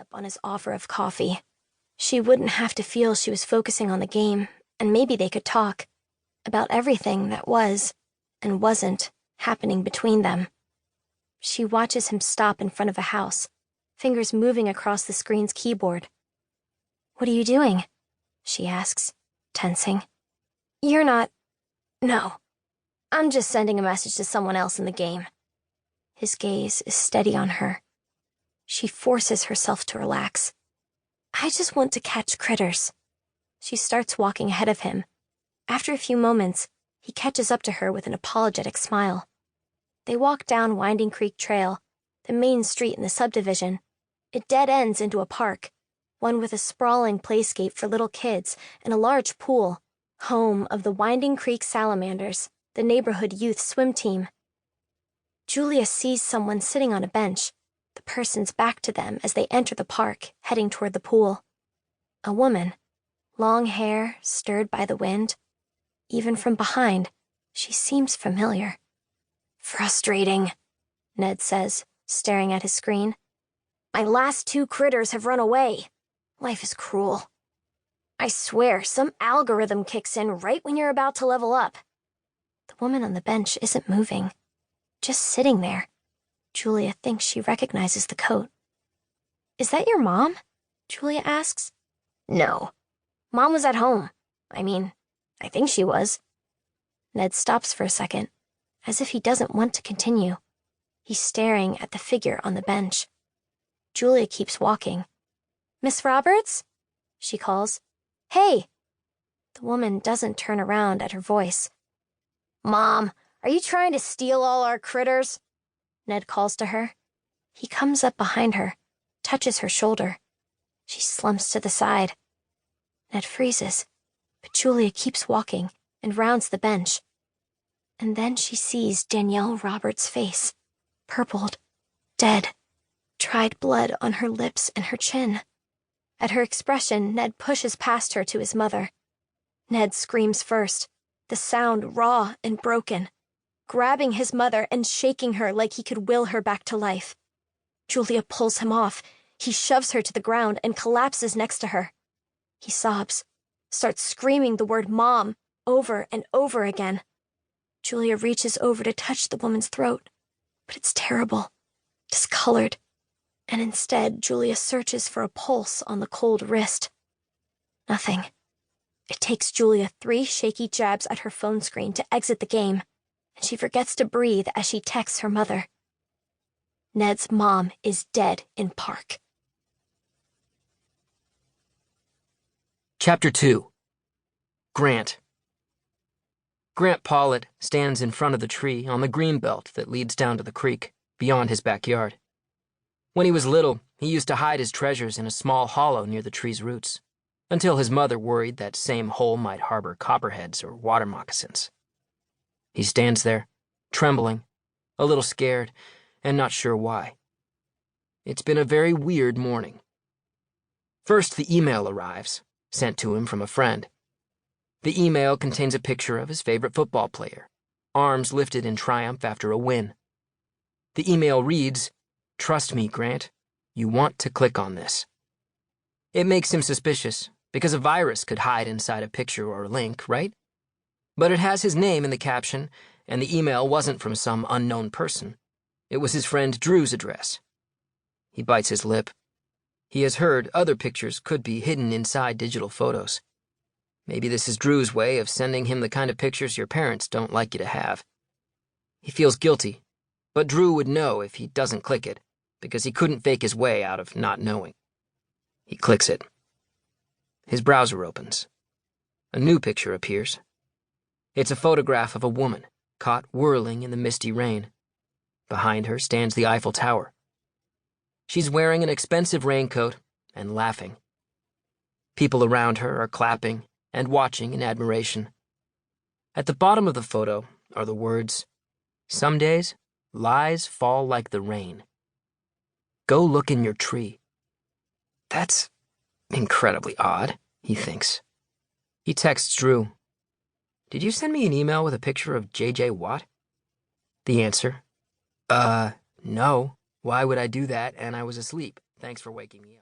up on his offer of coffee. She wouldn't have to feel she was focusing on the game, and maybe they could talk about everything that was and wasn't happening between them. She watches him stop in front of a house, fingers moving across the screen's keyboard. "What are you doing?" she asks, tensing. "You're not... No. I'm just sending a message to someone else in the game." His gaze is steady on her. She forces herself to relax. "I just want to catch critters." She starts walking ahead of him. After a few moments, he catches up to her with an apologetic smile. They walk down Winding Creek Trail, the main street in the subdivision. It dead ends into a park, one with a sprawling playscape for little kids and a large pool, home of the Winding Creek Salamanders, the neighborhood youth swim team. Julia sees someone sitting on a bench, the person's back to them as they enter the park, heading toward the pool. A woman, long hair stirred by the wind. Even from behind, she seems familiar. "Frustrating," Ned says, staring at his screen. "My last 2 critters have run away. Life is cruel. I swear, some algorithm kicks in right when you're about to level up." The woman on the bench isn't moving, just sitting there. Julia thinks she recognizes the coat. "Is that your mom?" Julia asks. "No. Mom was at home. I think she was." Ned stops for a second, as if he doesn't want to continue. He's staring at the figure on the bench. Julia keeps walking. "Miss Roberts?" she calls. "Hey!" The woman doesn't turn around at her voice. "Mom, are you trying to steal all our critters?" Ned calls to her. He comes up behind her, touches her shoulder. She slumps to the side. Ned freezes, but Julia keeps walking and rounds the bench. And then she sees Danielle Roberts' face, purpled, dead, dried blood on her lips and her chin. At her expression, Ned pushes past her to his mother. Ned screams first, the sound raw and broken, grabbing his mother and shaking her like he could will her back to life. Julia pulls him off. He shoves her to the ground and collapses next to her. He sobs, starts screaming the word "Mom" over and over again. Julia reaches over to touch the woman's throat, but it's terrible, discolored, and instead Julia searches for a pulse on the cold wrist. Nothing. It takes Julia 3 shaky jabs at her phone screen to exit the game, and she forgets to breathe as she texts her mother. Ned's mom is dead in park. Chapter 2. Grant. Grant Pollitt stands in front of the tree on the green belt that leads down to the creek, beyond his backyard. When he was little, he used to hide his treasures in a small hollow near the tree's roots, until his mother worried that same hole might harbor copperheads or water moccasins. He stands there, trembling, a little scared, and not sure why. It's been a very weird morning. First, the email arrives, sent to him from a friend. The email contains a picture of his favorite football player, arms lifted in triumph after a win. The email reads, "Trust me, Grant. You want to click on this." It makes him suspicious, because a virus could hide inside a picture or a link, right? But it has his name in the caption, and the email wasn't from some unknown person. It was his friend Drew's address. He bites his lip. He has heard other pictures could be hidden inside digital photos. Maybe this is Drew's way of sending him the kind of pictures your parents don't like you to have. He feels guilty, but Drew would know if he doesn't click it, because he couldn't fake his way out of not knowing. He clicks it. His browser opens. A new picture appears. It's a photograph of a woman, caught whirling in the misty rain. Behind her stands the Eiffel Tower. She's wearing an expensive raincoat and laughing. People around her are clapping and watching in admiration. At the bottom of the photo are the words, "Some days, lies fall like the rain. Go look in your tree." That's incredibly odd, he thinks. He texts Drew, "Did you send me an email with a picture of J.J. Watt?" The answer, No. Why would I do that? And I was asleep. Thanks for waking me up."